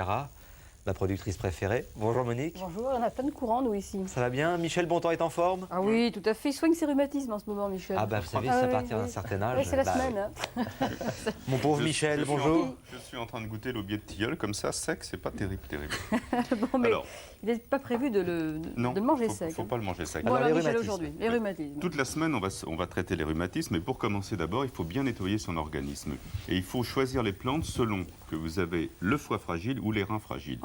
Cara, ma productrice préférée. Bonjour Monique. Bonjour, on a plein de courants nous ici. Ça va bien? Michel Bontemps est en forme? Ah oui, tout à fait. Il soigne ses rhumatismes en ce moment, Michel. Ah bah vous savez, Ah c'est à oui, partir d'un oui. certain âge. Oui, c'est la bah, semaine. Hein. Mon pauvre Michel, bonjour. Je suis en train de goûter l'aubier de tilleul, comme ça, sec, c'est pas terrible, terrible. Bon, mais Alors, il n'est pas prévu de le manger sec. faut pas le manger sec. Bon, Alors, alors, les Michel, rhumatismes. aujourd'hui, les rhumatismes. Toute la semaine, on va traiter les rhumatismes, mais pour commencer d'abord, il faut bien nettoyer son organisme. Et il faut choisir les plantes selon que vous avez le foie fragile ou les reins fragiles.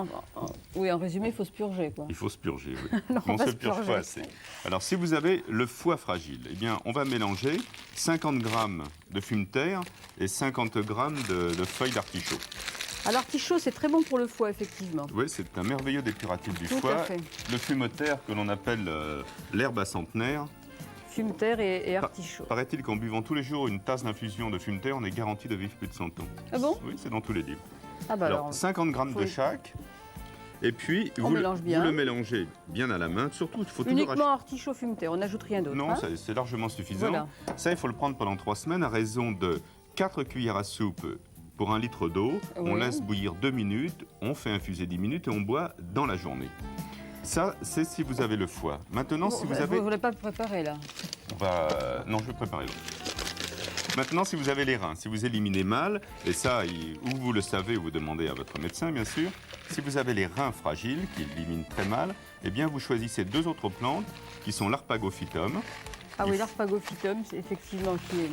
Oui, en résumé, il faut se purger, quoi. Il faut se purger, oui. Non, on on va se se purge purger. pas assez. Alors, si vous avez le foie fragile, eh bien, on va mélanger 50 grammes de fume de terre et 50 grammes de feuilles d'artichaut. Alors, l'artichaut, c'est très bon pour le foie, effectivement. Oui, c'est un merveilleux dépuratif du Tout à foie. fait. Le fume de terre que l'on appelle l'herbe à centenaire. Fume terre et artichaut. Paraît-il qu'en buvant tous les jours une tasse d'infusion de fume de terre, on est garanti de vivre plus de 100 ans. Ah bon? Oui, c'est dans tous les livres. Ah bah Alors, 50 grammes faut- de chaque. Et puis, On mélange bien. vous le mélangez bien à la main. Surtout, il faut toujours uniquement artichaut, fume terre, on n'ajoute rien d'autre. Non, hein. c'est largement suffisant. Voilà. Ça, il faut le prendre pendant 3 semaines à raison de 4 cuillères à soupe pour 1 litre d'eau. On Oui. laisse bouillir 2 minutes, on fait infuser 10 minutes et on boit dans la journée. Ça, c'est si vous avez le foie. Maintenant, si vous avez... Vous ne voulez pas le préparer, là? Non, je vais préparer l'autre. Maintenant, si vous avez les reins, si vous éliminez mal, et ça, ou vous le savez ou vous demandez à votre médecin, bien sûr, si vous avez les reins fragiles, qui éliminent très mal, eh bien, vous choisissez 2 autres plantes, qui sont l'arpagophytum. Ah oui, l'arpagophytum, c'est effectivement qui est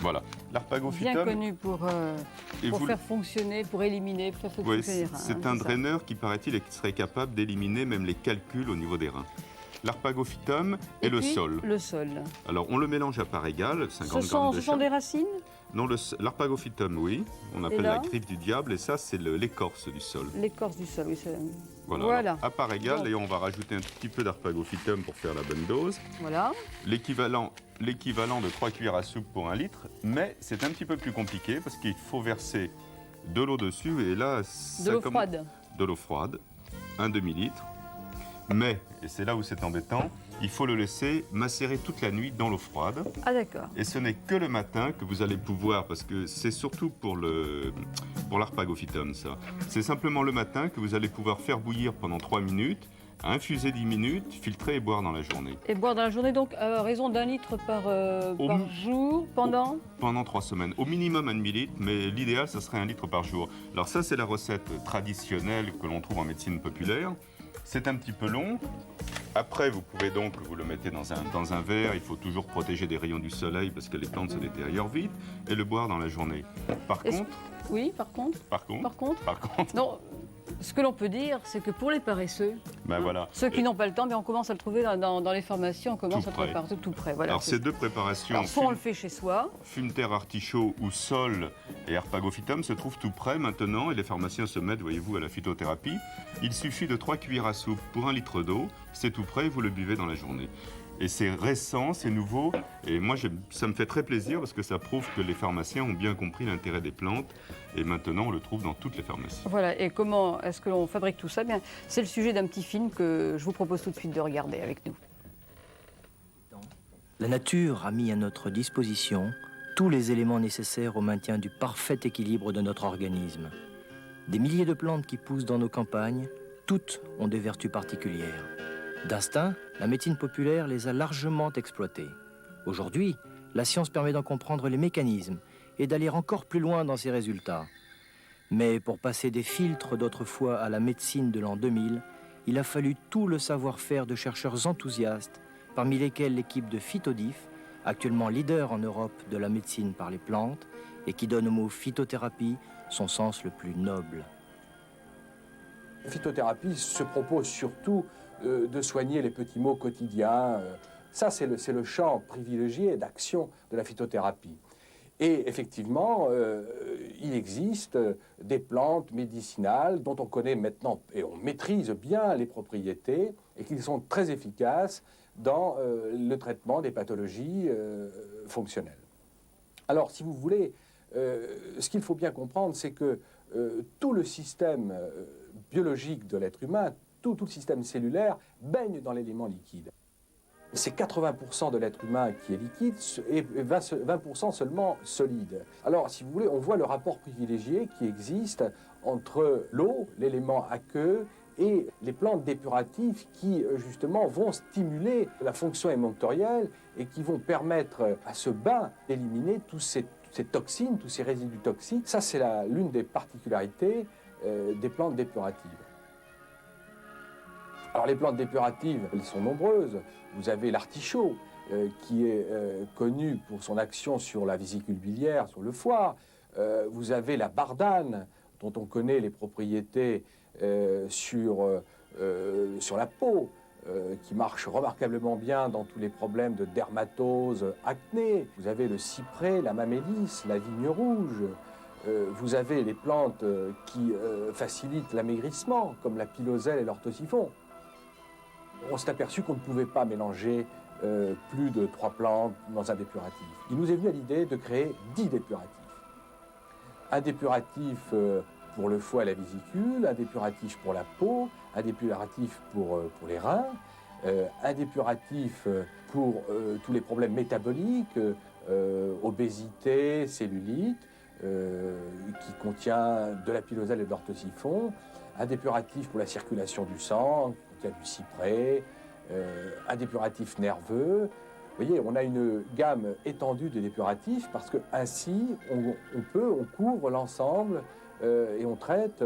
Voilà, bien l'arpagophytum. connu pour et vous- faire fonctionner, pour éliminer, pour faire Oui, fonctionner les reins. c'est hein, un ça. draineur qui, paraît-il, serait capable d'éliminer même les calculs au niveau des reins. L'arpagophytum et le puis, sol. Le sol. Alors, on le mélange à part égale, 50 Ce grammes de sont chaque. des racines? Non, l'arpagophytum, oui. On appelle là la griffe du diable, et ça, c'est l'écorce du sol. L'écorce du sol, oui. Voilà. Voilà. Alors, à part égale, Donc. et on va rajouter un petit peu d'arpagophytum pour faire la bonne dose. Voilà. L'équivalent de 3 cuillères à soupe pour 1 litre, mais c'est un petit peu plus compliqué parce qu'il faut verser de l'eau dessus, et là... De l'eau froide. De l'eau froide, un demi-litre. Mais, et c'est là où c'est embêtant, il faut le laisser macérer toute la nuit dans l'eau froide. Ah d'accord. Et ce n'est que le matin que vous allez pouvoir, parce que c'est surtout pour l'arpagophytum, ça. C'est simplement le matin que vous allez pouvoir faire bouillir pendant 3 minutes, infuser 10 minutes, filtrer et boire dans la journée. Et boire dans la journée, donc, à raison d'1 litre par jour, pendant Pendant 3 semaines. Au minimum un demi-litre, mais l'idéal, ça serait 1 litre par jour. Alors ça, c'est la recette traditionnelle que l'on trouve en médecine populaire. C'est un petit peu long. Après, vous pouvez donc, vous le mettez dans un verre. Il faut toujours protéger des rayons du soleil parce que les plantes se détériorent vite, et le boire dans la journée. Par Est-ce- contre, Oui, par contre. Non, ce que l'on peut dire, c'est que pour les paresseux, ben voilà. ceux qui n'ont pas le temps, mais on commence à le trouver dans les pharmacies, on commence Tout à le près. préparer tout près. Voilà, Alors ces deux préparations, Alors, soit on le fait chez soi, fume terre artichaut ou sol et arpagophytum, se trouvent tout près maintenant, et les pharmaciens se mettent, voyez-vous, à la phytothérapie. Il suffit de 3 cuillères à soupe pour 1 litre d'eau, c'est tout prêt, vous le buvez dans la journée. Et c'est récent, c'est nouveau, et moi ça me fait très plaisir parce que ça prouve que les pharmaciens ont bien compris l'intérêt des plantes, et maintenant on le trouve dans toutes les pharmacies. voilà. Et comment est-ce que l'on fabrique tout ça? Bien, c'est le sujet d'un petit film que je vous propose tout de suite de regarder avec nous. La nature a mis à notre disposition tous les éléments nécessaires au maintien du parfait équilibre de notre organisme. Des milliers de plantes qui poussent dans nos campagnes, toutes ont des vertus particulières. D'instinct, la médecine populaire les a largement exploitées. Aujourd'hui, la science permet d'en comprendre les mécanismes et d'aller encore plus loin dans ses résultats. Mais pour passer des filtres d'autrefois à la médecine de l'an 2000, il a fallu tout le savoir-faire de chercheurs enthousiastes, parmi lesquels l'équipe de Phytodif, actuellement leader en Europe de la médecine par les plantes, et qui donne au mot phytothérapie son sens le plus noble. La phytothérapie se propose surtout de soigner les petits maux quotidiens. Ça, c'est le champ privilégié d'action de la phytothérapie. Et effectivement, il existe des plantes médicinales dont on connaît maintenant et on maîtrise bien les propriétés et qui sont très efficaces dans le traitement des pathologies fonctionnelles. Alors, si vous voulez, ce qu'il faut bien comprendre, c'est que tout le système biologique de l'être humain, tout le système cellulaire baigne dans l'élément liquide. C'est 80% de l'être humain qui est liquide et 20% seulement solide. Alors, si vous voulez, on voit le rapport privilégié qui existe entre l'eau, l'élément aqueux, et les plantes dépuratives qui, justement, vont stimuler la fonction émonctorielle et qui vont permettre à ce bain d'éliminer toutes ces toxines, tous ces résidus toxiques. Ça, c'est l'une des particularités des plantes dépuratives. Alors, les plantes dépuratives, elles sont nombreuses. Vous avez l'artichaut, qui est connu pour son action sur la vésicule biliaire, sur le foie. Vous avez la bardane, dont on connaît les propriétés sur la peau, qui marche remarquablement bien dans tous les problèmes de dermatose, acné. Vous avez le cyprès, la mamélis, la vigne rouge. Vous avez les plantes qui facilitent l'amaigrissement, comme la piloselle et l'orthosiphon. On s'est aperçu qu'on ne pouvait pas mélanger plus de 3 plantes dans un dépuratif. Il nous est venu à l'idée de créer 10 dépuratifs. Un dépuratif pour le foie et la vésicule, un dépuratif pour la peau, un dépuratif pour les reins, un dépuratif pour tous les problèmes métaboliques, obésité, cellulite, qui contient de la piloselle et de l'orthosiphon, un dépuratif pour la circulation du sang, qui contient du cyprès, un dépuratif nerveux. Vous voyez, on a une gamme étendue de dépuratifs parce que ainsi on couvre l'ensemble et on traite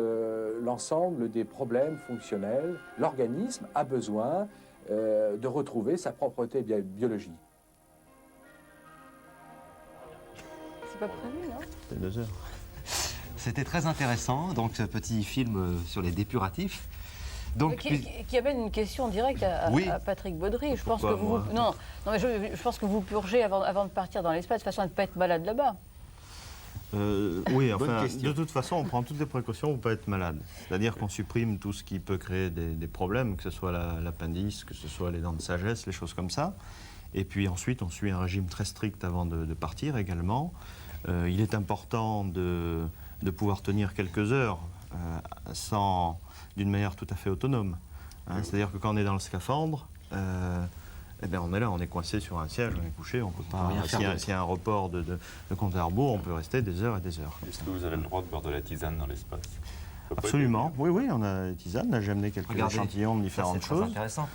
l'ensemble des problèmes fonctionnels. L'organisme a besoin de retrouver sa propreté biologique. C'est pas prévu, non? C'est 2 heures. C'était très intéressant, donc ce petit film sur les dépuratifs. Donc, Qui amène une question directe à, Oui. à Patrick Baudry. Je pense Pourquoi, que vous, moi non, mais je pense que vous purgez avant de partir dans l'espace de façon à ne pas être malade là-bas. Oui, enfin, question. de toute façon, on prend toutes les précautions pour ne pas être malade. C'est-à-dire qu'on supprime tout ce qui peut créer des problèmes, que ce soit l'appendice, que ce soit les dents de sagesse, les choses comme ça. Et puis ensuite, on suit un régime très strict avant de partir également. Il est important de pouvoir tenir quelques heures d'une manière tout à fait autonome. Hein. C'est-à-dire que quand on est dans le scaphandre, eh bien on est là, on est coincé sur un siège, on est couché, on peut pas. S'il y a un report de compte à rebours, on peut rester des heures et des heures. Est-ce que vous avez le droit de boire de la tisane dans l'espace? Absolument, oui, on a des tisanes. Là, j'ai amené quelques regardez, échantillons de ça, différentes c'est très choses. intéressant.